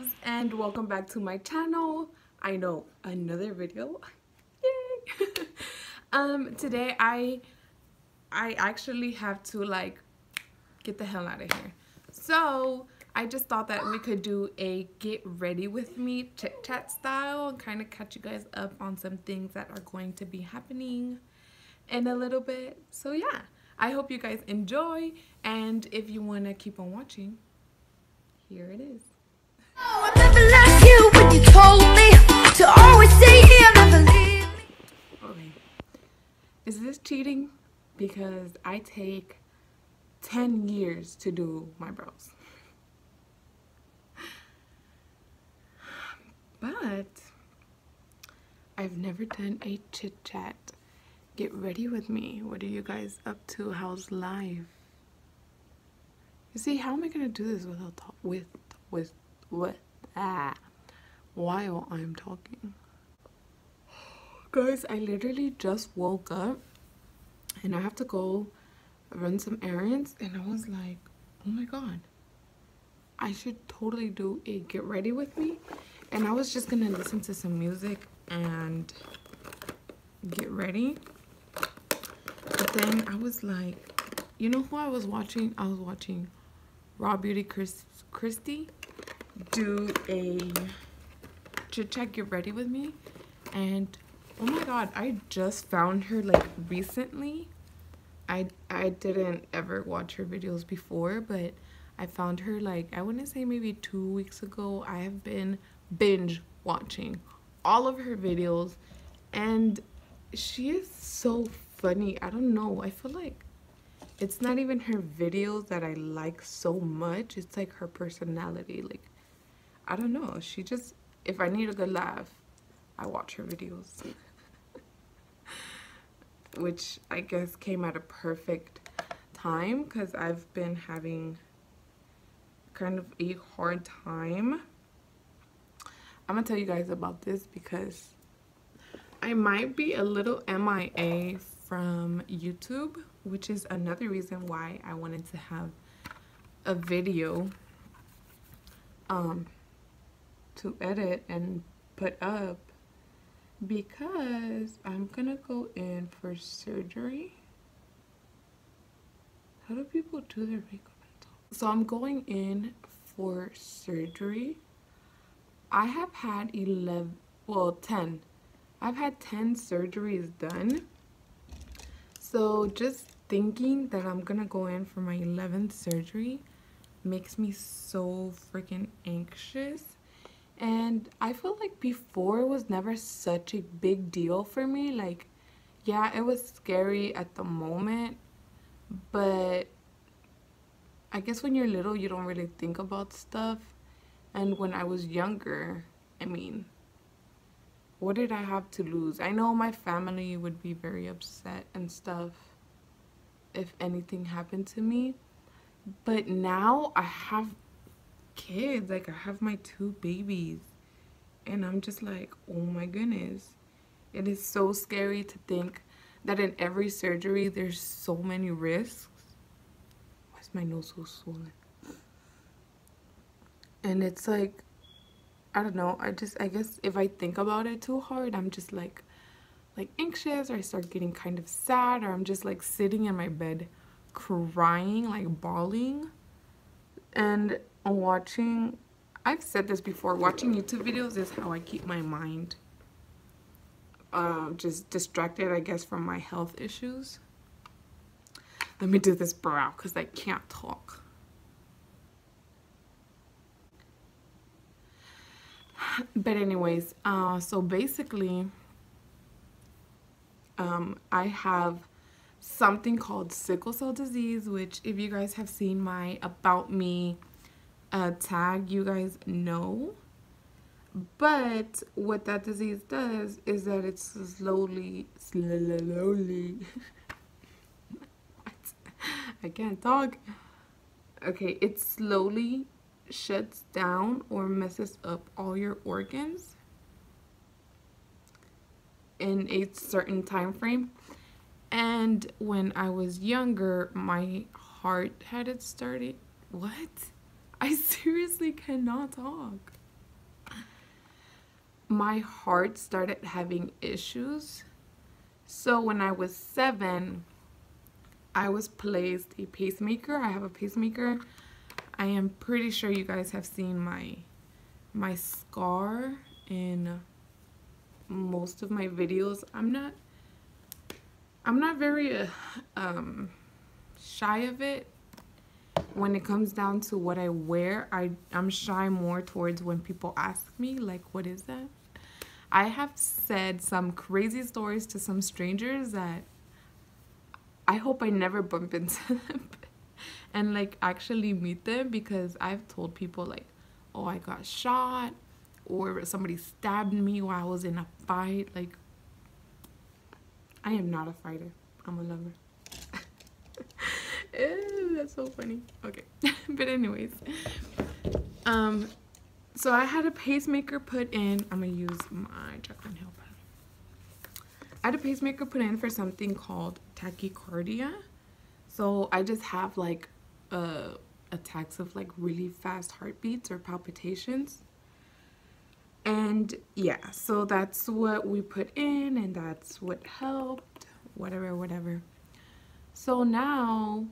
loves, and welcome back to my channel. I know, another video. Yay! Today I actually have to like get the hell out of here. So I just thought that we could do a get ready with me chit chat style and kind of catch you guys up on some things that are going to be happening in a little bit. So yeah, I hope you guys enjoy, and if you want to keep on watching, here it is. I never liked you when you told me to always stay here, never leave me. Okay, is this cheating? Because I take 10 years to do my brows. But I've never done a chit chat. Get ready with me. What are you guys up to? How's life? You see, how am I gonna do this without while I'm talking? Guys, I literally just woke up and I have to go run some errands, and I was like, oh my god, I should totally do a get ready with me. And I was just gonna listen to some music and get ready, but then I was like, you know who I was watching? I was watching Raw Beauty Christy do a chit chat get ready with me, and oh my god, I just found her like recently. I didn't ever watch her videos before, but I found her like, I wouldn't say maybe 2 weeks ago. I have been binge watching all of her videos, and she is so funny. I don't know, I feel like it's not even her videos that I like so much, it's like her personality. Like, I don't know, she just, if I need a good laugh, I watch her videos. Which I guess came at a perfect time because I've been having kind of a hard time. I'm gonna tell you guys about this because I might be a little MIA from YouTube, which is another reason why I wanted to have a video to edit and put up, because I'm gonna go in for surgery. How do people do their makeup and stuff? So I'm going in for surgery. I have had 10. I've had 10 surgeries done. So just thinking that I'm gonna go in for my 11th surgery makes me so freaking anxious. And I feel like before it was never such a big deal for me. Like, yeah, it was scary at the moment, but I guess when you're little, you don't really think about stuff. And when I was younger, I mean, what did I have to lose? I know my family would be very upset and stuff if anything happened to me. But now I have kids. Like, I have my 2 babies. And I'm just like, oh my goodness. It is so scary to think that in every surgery, there's so many risks. Why is my nose so swollen? And it's like, I don't know, I guess if I think about it too hard, I'm just like anxious, or I start getting kind of sad, or I'm just like sitting in my bed crying, like bawling. And watching, I've said this before, watching YouTube videos is how I keep my mind just distracted, I guess, from my health issues. Let me do this brow because I can't talk. But anyways, so basically, I have something called sickle cell disease, which if you guys have seen my About Me tag, you guys know. But what that disease does is that it's slowly I can't talk. Okay, it slowly shuts down or messes up all your organs in a certain time frame. And when I was younger, my heart had started. What? I seriously cannot talk. my heart started having issues. So when I was 7, I was placed a pacemaker. I have a pacemaker. I am pretty sure you guys have seen my scar in most of my videos. I'm not very shy of it. When it comes down to what I wear, I'm shy more towards when people ask me, like, what is that? I have said some crazy stories to some strangers that I hope I never bump into them and like actually meet them, because I've told people like, oh, I got shot, or somebody stabbed me while I was in a fight. Like, I am not a fighter. I'm a lover. Ew, that's so funny. Okay. But anyways, so I had a pacemaker put in. I'm gonna use my Jaclyn Hill pen. I had a pacemaker put in for something called tachycardia. So I just have like attacks of like really fast heartbeats or palpitations. And yeah, so that's what we put in, and that's what helped, whatever. So now,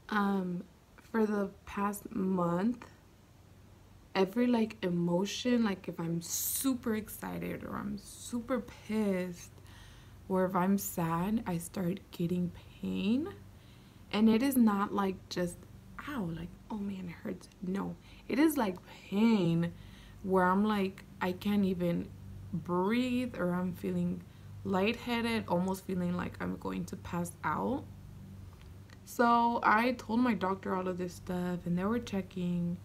for the past month, every like emotion, like if I'm super excited or I'm super pissed or if I'm sad, I start getting pain. And it is not like just, ow, like, oh man, it hurts. No, it is like pain where I'm like, I can't even breathe, or I'm feeling lightheaded, almost feeling like I'm going to pass out. So I told my doctor all of this stuff, and they were checking,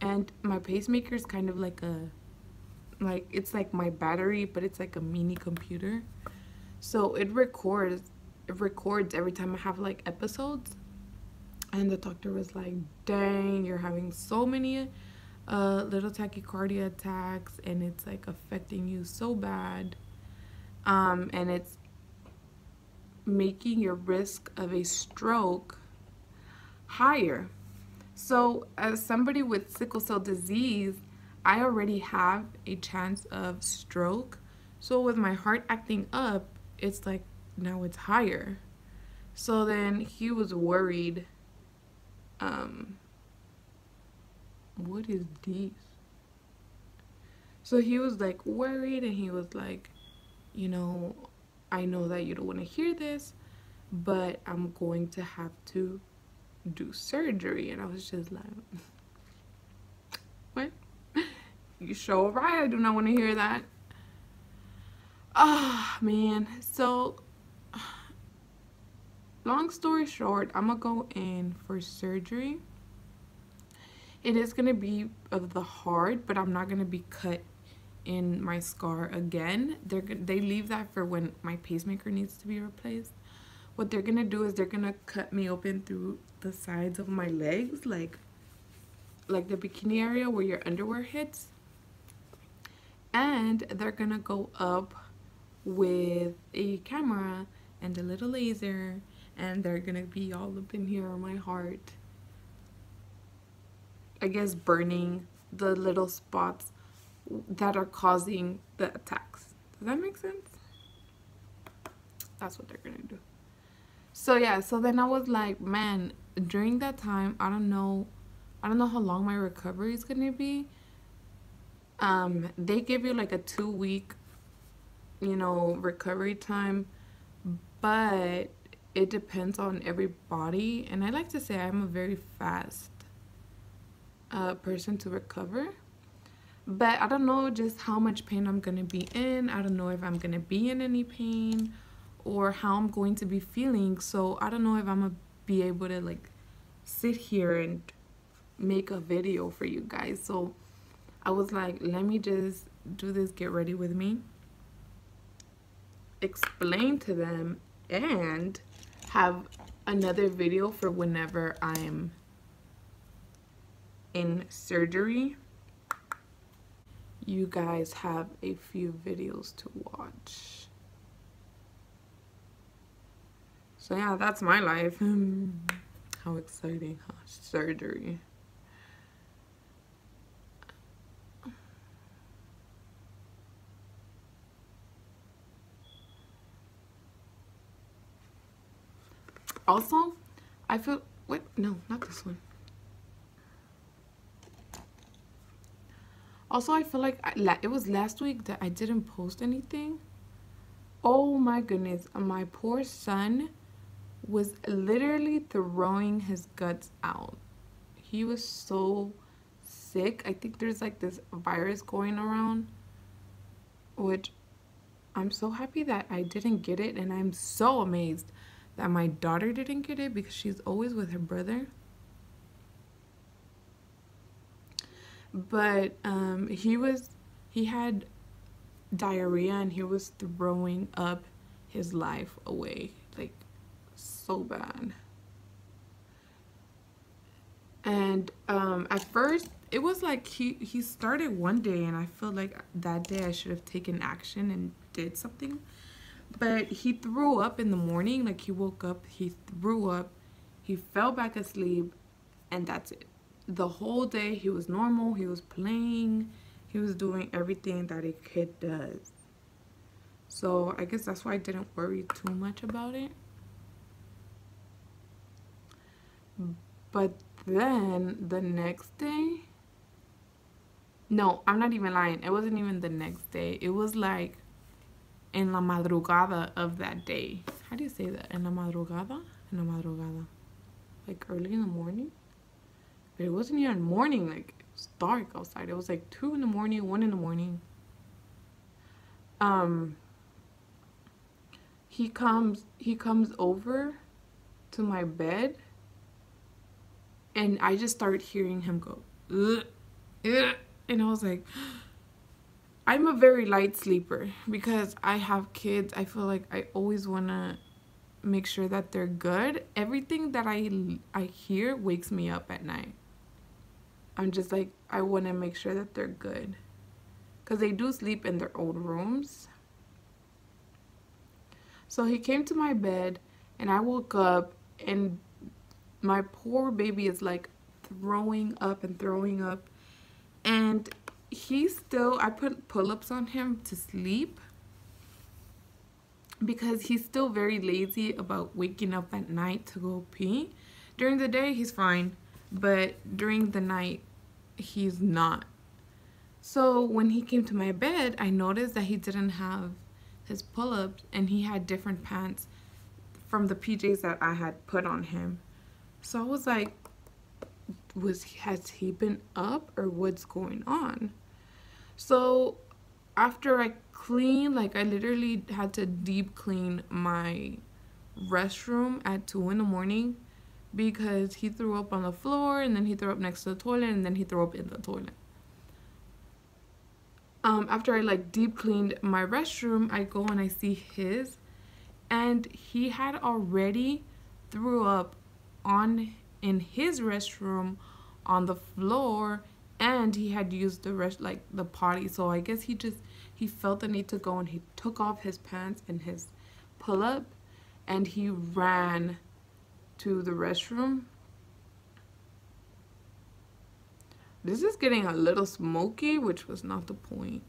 and my pacemaker is kind of like it's like my battery, but it's like a mini computer. So it records every time I have like episodes. And the doctor was like, dang, you're having so many little tachycardia attacks, and it's like affecting you so bad, and it's making your risk of a stroke higher. So as somebody with sickle cell disease, I already have a chance of stroke. So with my heart acting up, it's like now it's higher. So then he was worried. What is this? So he was like worried, and he was like, you know, I know that you don't want to hear this, but I'm going to have to do surgery. And I was just like, what? You sure right, I do not want to hear that. Ah, man. So long story short, I'm gonna go in for surgery. It is gonna be of the heart, but I'm not gonna be cut in my scar again. They leave that for when my pacemaker needs to be replaced. What they're gonna do is they're gonna cut me open through the sides of my legs, like the bikini area where your underwear hits, and they're gonna go up with a camera and a little laser, and they're gonna be all up in here on my heart, I guess, burning the little spots that are causing the attacks. Does that make sense? That's what they're gonna do. So yeah, so then I was like, man, during that time, I don't know how long my recovery is gonna be. They give you like a 2-week, you know, recovery time, but it depends on everybody. And I like to say I'm a very fast person to recover, but I don't know just how much pain I'm gonna be in. I don't know if I'm gonna be in any pain or how I'm going to be feeling. So I don't know if I'm gonna be able to like sit here and make a video for you guys. So I was like, let me just do this, get ready with me, explain to them, and have another video for whenever I'm in surgery. You guys have a few videos to watch. So yeah, that's my life. How exciting, huh? Surgery. Also, I feel, what? No, not this one. Also, I feel like it was last week that I didn't post anything. Oh my goodness, my poor son was literally throwing his guts out. He was so sick. I think there's like this virus going around, which I'm so happy that I didn't get it, and I'm so amazed that my daughter didn't get it because she's always with her brother. But he had diarrhea and he was throwing up his life away, like so bad. And at first it was like he started one day, and I feel like that day I should have taken action and did something. But he threw up in the morning. Like, he woke up, he threw up, he fell back asleep, and that's it. The whole day he was normal. He was playing, he was doing everything that a kid does. So I guess that's why I didn't worry too much about it. But then the next day, no, I'm not even lying, it wasn't even the next day. It was like en la madrugada of that day. How do you say that? En la madrugada? En la madrugada. Like early in the morning? But it wasn't even morning. Like, it was dark outside. It was like 2 in the morning, 1 in the morning. He comes over to my bed, and I just started hearing him go, ugh, ugh. And I was like, I'm a very light sleeper because I have kids. I feel like I always want to make sure that they're good. Everything that I hear wakes me up at night. I'm just like, I want to make sure that they're good, because they do sleep in their own rooms. So he came to my bed, and I woke up, and my poor baby is like throwing up and throwing up. And I put pull-ups on him to sleep because he's still very lazy about waking up at night to go pee. During the day, he's fine, but during the night, he's not. So when he came to my bed, I noticed that he didn't have his pull-ups, and he had different pants from the PJs that I had put on him. So I was like, has he been up, or what's going on? So after I cleaned, like, I literally had to deep clean my restroom at 2 in the morning because he threw up on the floor, and then he threw up next to the toilet, and then he threw up in the toilet. After I like deep cleaned my restroom, I go and I see his, and he had already threw up in his restroom on the floor, and he had used the potty. So I guess he felt the need to go, and he took off his pants and his pull-up, and he ran to the restroom. This is getting a little smoky, which was not the point.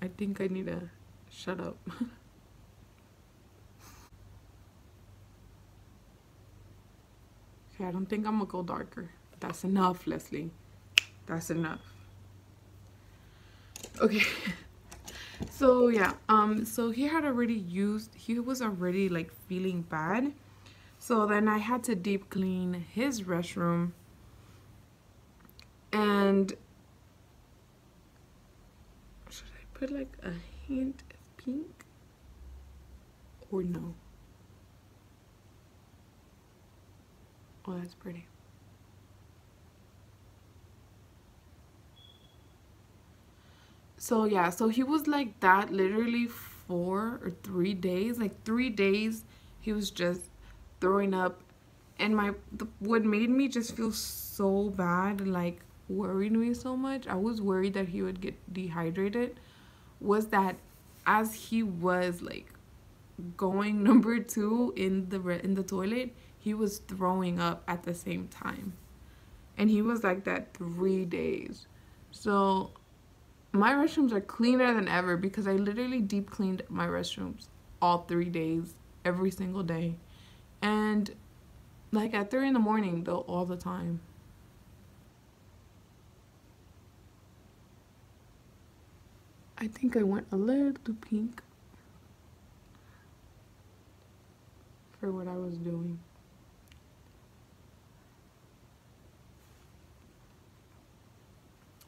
I think I need to shut up. Okay, I don't think I'm gonna go darker. That's enough, Leslie. That's enough. Okay. So yeah, so he was already like feeling bad. So then I had to deep clean his restroom. And should I put like a hint of pink or no? Oh, that's pretty. So yeah, so he was like that literally 4 or 3 days. Like 3 days he was just throwing up. And what made me just feel so bad, like worried me so much, I was worried that he would get dehydrated, was that as he was like going number 2 in the toilet, he was throwing up at the same time. And he was like that 3 days. So my restrooms are cleaner than ever because I literally deep cleaned my restrooms all 3 days, every single day. And Like at 3 in the morning, though, all the time. I think I went a little too pink for what I was doing.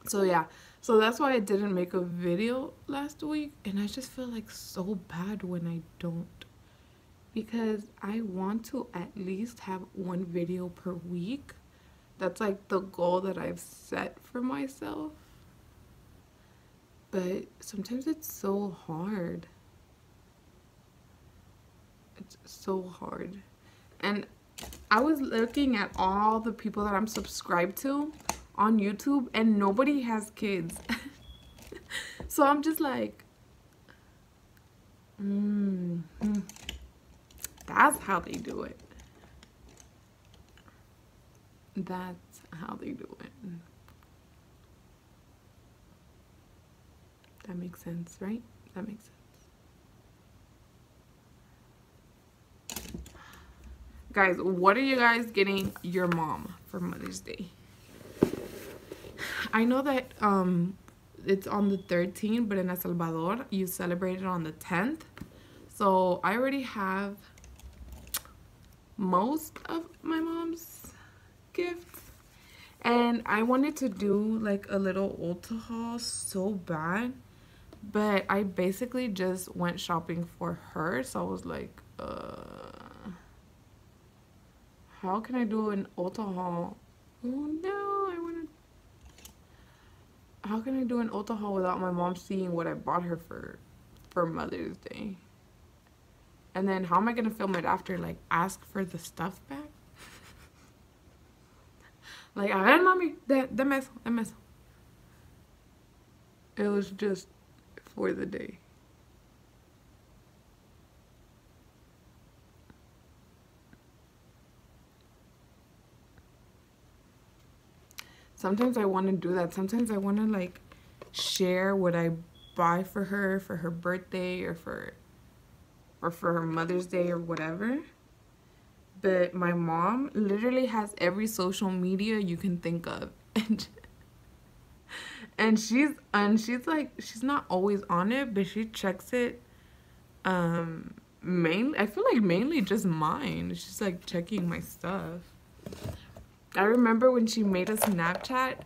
So yeah, so that's why I didn't make a video last week, and I just feel like so bad when I don't, because I want to at least have one video per week. That's like the goal that I've set for myself, but sometimes it's so hard. It's so hard. And I was looking at all the people that I'm subscribed to on YouTube, and nobody has kids. So I'm just like, that's how they do it. That's how they do it. That makes sense, right? That makes sense. Guys, what are you guys getting your mom for Mother's Day? I know that it's on the 13th, but in El Salvador, you celebrate it on the 10th. So I already have most of my mom's gifts. And I wanted to do like a little Ulta haul so bad. But I basically just went shopping for her. So I was like, how can I do an Ulta haul? Oh no, how can I do an Ulta haul without my mom seeing what I bought her for Mother's Day? And then how am I gonna film it after? Like, ask for the stuff back? Like, a ver, mami, deme eso. It was just for the day. Sometimes I want to do that. Sometimes I want to like share what I buy for her birthday or for her Mother's Day or whatever. But my mom literally has every social media you can think of. And she's like, she's not always on it, but she checks it mainly, I feel like mainly just mine. She's like checking my stuff. I remember when she made a Snapchat,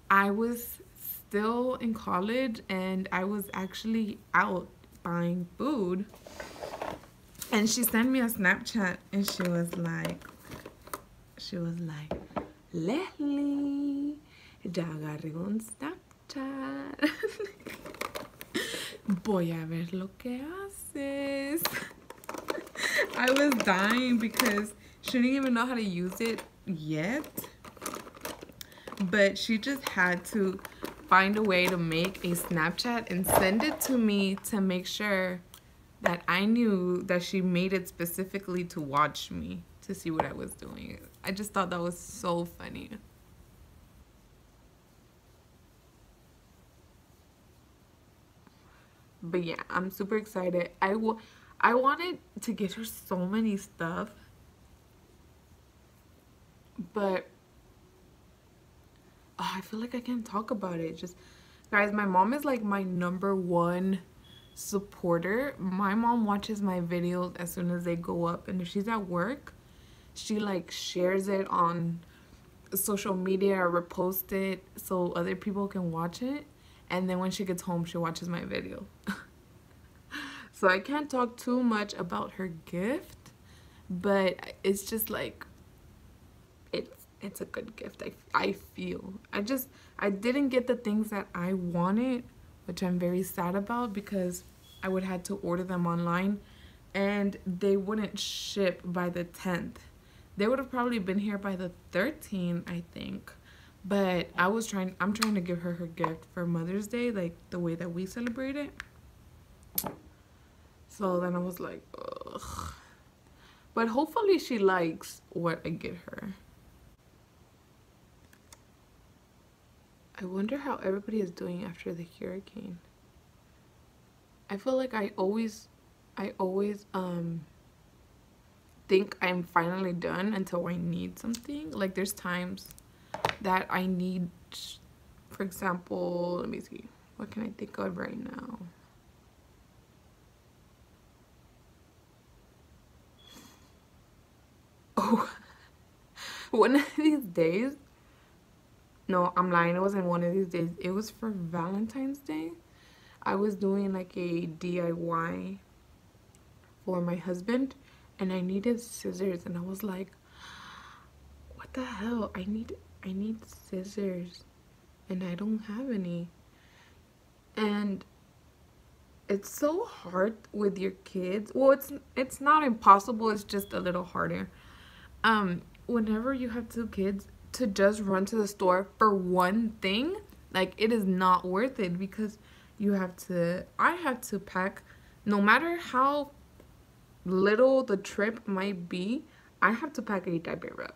I was still in college and I was actually out buying food. And she sent me a Snapchat and she was like, Lesly, ya agarré un Snapchat. Voy a ver lo que haces. I was dying because she didn't even know how to use it yet, but she just had to find a way to make a Snapchat and send it to me to make sure that I knew that she made it specifically to watch me, to see what I was doing. I just thought that was so funny. But yeah, I'm super excited. I wanted to get her so many stuff, but I feel like I can't talk about it. Just, guys, my mom is like my #1 supporter. My mom watches my videos as soon as they go up, and if she's at work, she like shares it on social media or repost it so other people can watch it, and then when she gets home she watches my video. So I can't talk too much about her gift, but it's just like it's a good gift. I feel I didn't get the things that I wanted, which I'm very sad about because I would have to order them online and they wouldn't ship by the 10th. They would have probably been here by the 13th, I think. But I'm trying to give her her gift for Mother's Day, like the way that we celebrate it. So then I was like, ugh. But hopefully she likes what I get her. I wonder how everybody is doing after the hurricane. I feel like I always think I'm finally done until I need something. Like there's times that I need, for example, let me see, what can I think of right now? Oh, one of these days, no, I'm lying, it wasn't one of these days, it was for Valentine's Day. I was doing like a DIY for my husband, and I needed scissors, and I was like, what the hell, I need scissors and I don't have any. And it's so hard with your kids. Well, it's not impossible, it's just a little harder. Whenever you have two kids, to just run to the store for one thing, like, it is not worth it, because I have to pack, no matter how little the trip might be, I have to pack a diaper rack,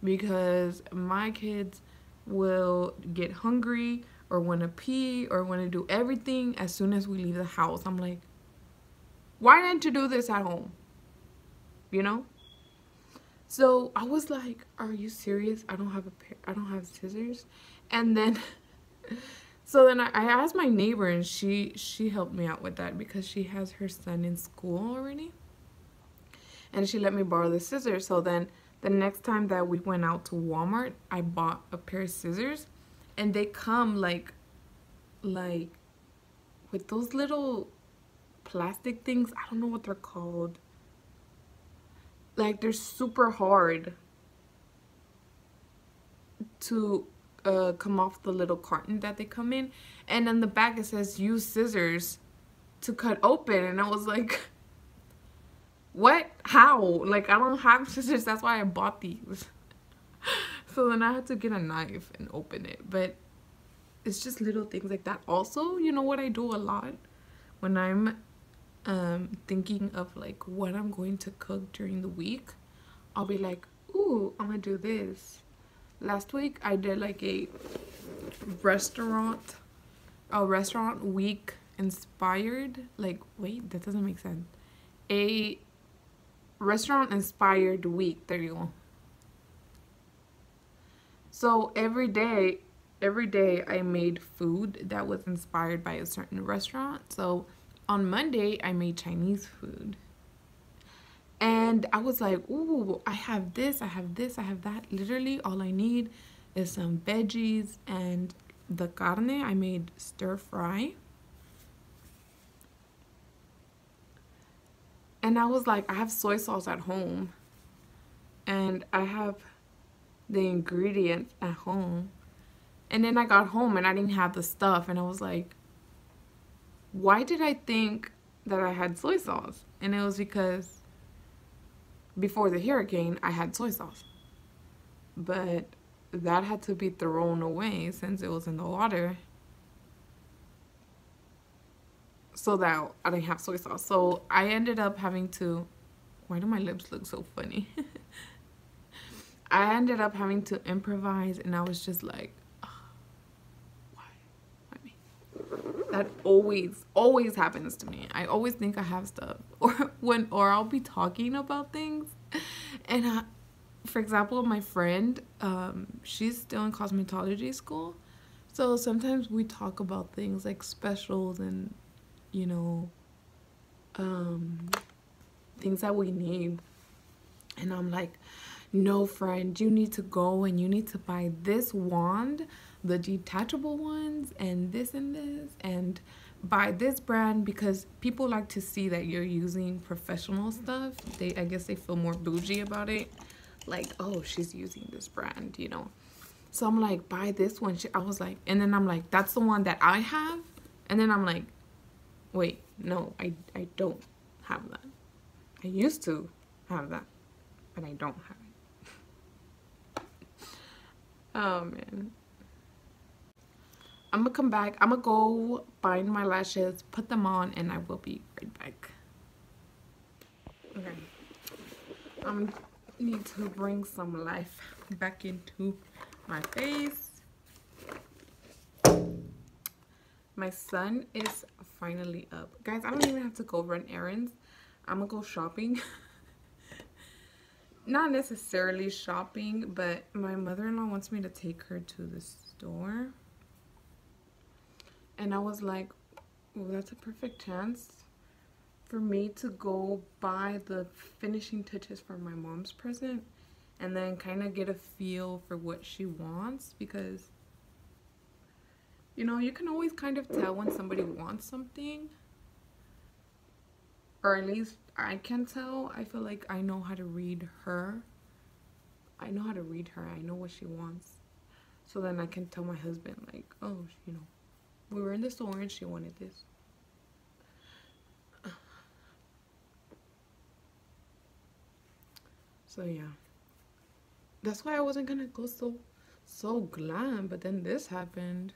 because my kids will get hungry or want to pee or want to do everything as soon as we leave the house. I'm like, why didn't you do this at home? You know? So I was like, are you serious? I don't have scissors. And then so then I asked my neighbor, and she helped me out with that, because she has her son in school already, and she let me borrow the scissors. So then the next time that we went out to Walmart, I bought a pair of scissors, and they come like with those little plastic things. I don't know what they're called. Like, they're super hard to come off the little carton that they come in, and on the back it says use scissors to cut open, and I was like, what? How? Like, I don't have scissors, that's why I bought these. So then I had to get a knife and open it. But it's just little things like that. Also, you know what I do a lot when I'm thinking of like what I'm going to cook during the week? I'll be like, ooh, I'm gonna do this. Last week I did like a restaurant week inspired, like, wait, that doesn't make sense. A restaurant inspired week. There you go. So every day I made food that was inspired by a certain restaurant. So on Monday I made Chinese food. And I was like, ooh, I have this, I have this, I have that. Literally all I need is some veggies and the carne. I made stir fry. And I was like, I have soy sauce at home, and I have the ingredients at home. And then I got home and I didn't have the stuff, and I was like, why did I think that I had soy sauce? And it was because before the hurricane I had soy sauce, but that had to be thrown away since it was in the water, so that I didn't have soy sauce. So I ended up having to, why do my lips look so funny? I ended up having to improvise, and I was just like, oh, why me? That always happens to me. I always think I have stuff, or I'll be talking about things, and for example, my friend, she's still in cosmetology school, so sometimes we talk about things like specials and, you know, things that we need, and I'm like, no, friend, you need to go and you need to buy this wand, the detachable ones, and this, and buy this brand, because people like to see that you're using professional stuff. I guess they feel more bougie about it, like, oh, she's using this brand, you know. So I'm like, buy this one. I was like, and then I'm like, that's the one that I have, and then I'm like, wait, no, I don't have that. I used to have that, but I don't have it. Oh man, I'm gonna come back. I'm gonna go find my lashes, put them on, and I will be right back. Okay, I need to bring some life back into my face. My son is finally up. Guys, I don't even have to go run errands. I'm gonna go shopping. not necessarily shopping, but my mother-in-law wants me to take her to the store. And I was like, well, that's a perfect chance for me to go buy the finishing touches for my mom's present and then kind of get a feel for what she wants, because you know, you can always kind of tell when somebody wants something, or at least I can tell. I feel like I know how to read her. I know how to read her. I know what she wants. So then I can tell my husband, like, oh, you know, we were in the store and she wanted this. So yeah, that's why I wasn't gonna go so glam, but then this happened.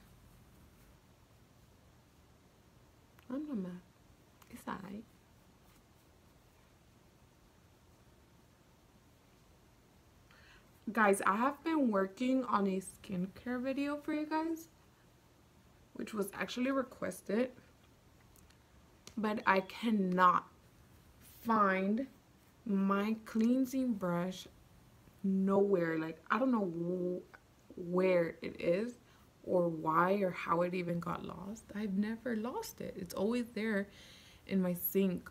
I'm not mad. It's alright. Guys, I have been working on a skincare video for you guys, which was actually requested, but I cannot find my cleansing brush nowhere. Like, I don't know where it is or why or how it even got lost. I've never lost it. It's always there in my sink.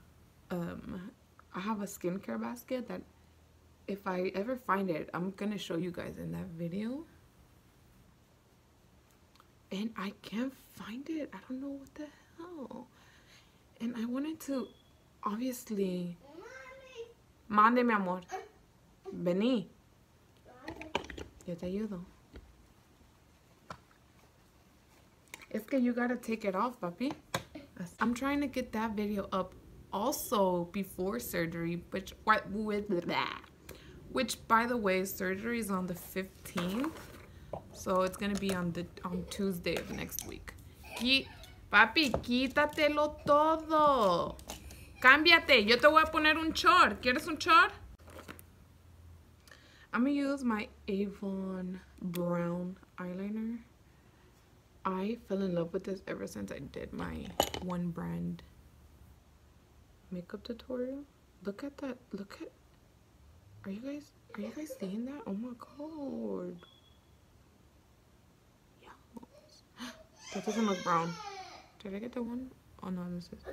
I have a skincare basket that if I ever find it, I'm gonna show you guys in that video. And I can't find it. I don't know what the hell. And I wanted to, obviously... Mande, mi amor. Vení. Yo te ayudo. Es que you gotta take it off, papi. I'm trying to get that video up also before surgery, which by the way, surgery is on the 15th, so it's gonna be on Tuesday of next week. Papi, quítatelo todo. Cámbiate. Yo te voy a poner un short. ¿Quieres un short? I'm gonna use my Avon brown eyeliner. I fell in love with this ever since I did my one brand makeup tutorial. Look at that. Look at... Are you guys seeing that? Oh my god. Yes. That doesn't look brown. Did I get the one? Oh no, this is...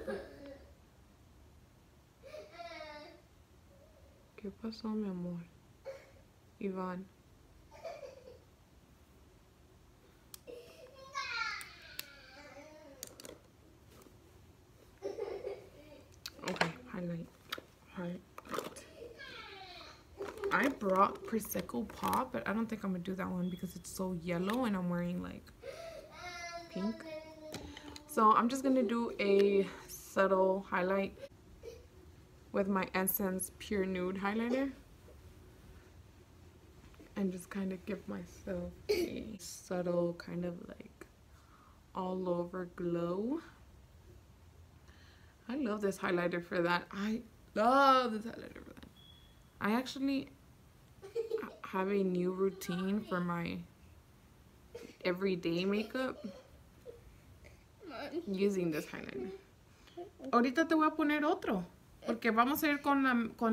¿Qué pasó, mi amor? Iván. Okay, highlight. I brought Prosecco Pop, but I don't think I'm gonna do that one because it's so yellow and I'm wearing like pink. So I'm just gonna do a subtle highlight with my Essence Pure Nude highlighter and just kind of give myself a subtle kind of like all over glow. I love this highlighter for that. I love this highlighter for that. I actually have a new routine for my everyday makeup using this highlighter. Ahorita te voy a poner otro porque vamos a ir con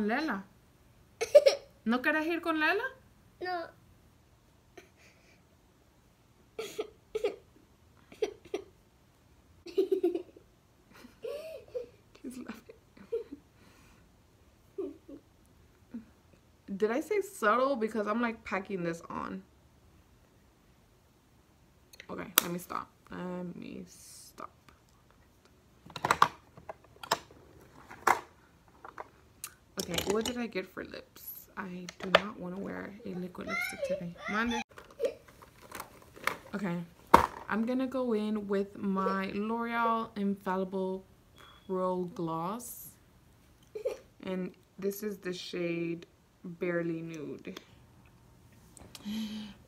Lela. ¿No quieres ir con Lela? No. He's laughing. Did I say subtle? Because I'm like packing this on. Okay, let me stop. Let me stop. Okay, what did I get for lips? I do not want to wear a liquid lipstick today. Monday. Okay, I'm gonna go in with my L'Oreal Infallible Pro Gloss. And this is the shade Barely Nude.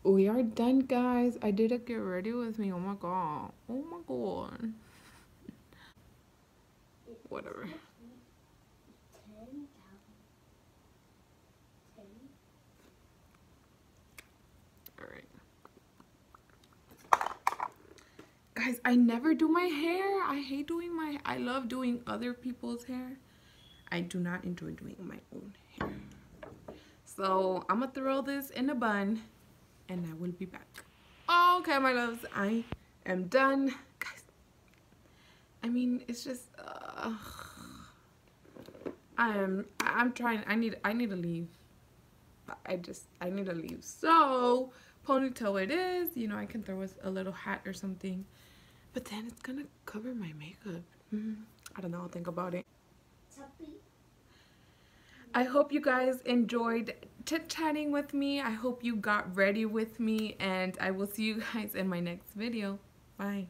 We are done, guys. I did a get ready with me. Oh my god. Oh my god. Whatever. Alright. Guys, I never do my hair. I hate doing I love doing other people's hair. I do not enjoy doing my own hair. So I'm gonna throw this in a bun and I will be back. Okay, my loves, I am done. Guys, I mean, it's just I'm trying. I need to leave. I need to leave. So ponytail it is. You know, I can throw a little hat or something, but then it's gonna cover my makeup. I don't know. I'll think about it. I hope you guys enjoyed chit-chatting with me. I hope you got ready with me, and I will see you guys in my next video. Bye.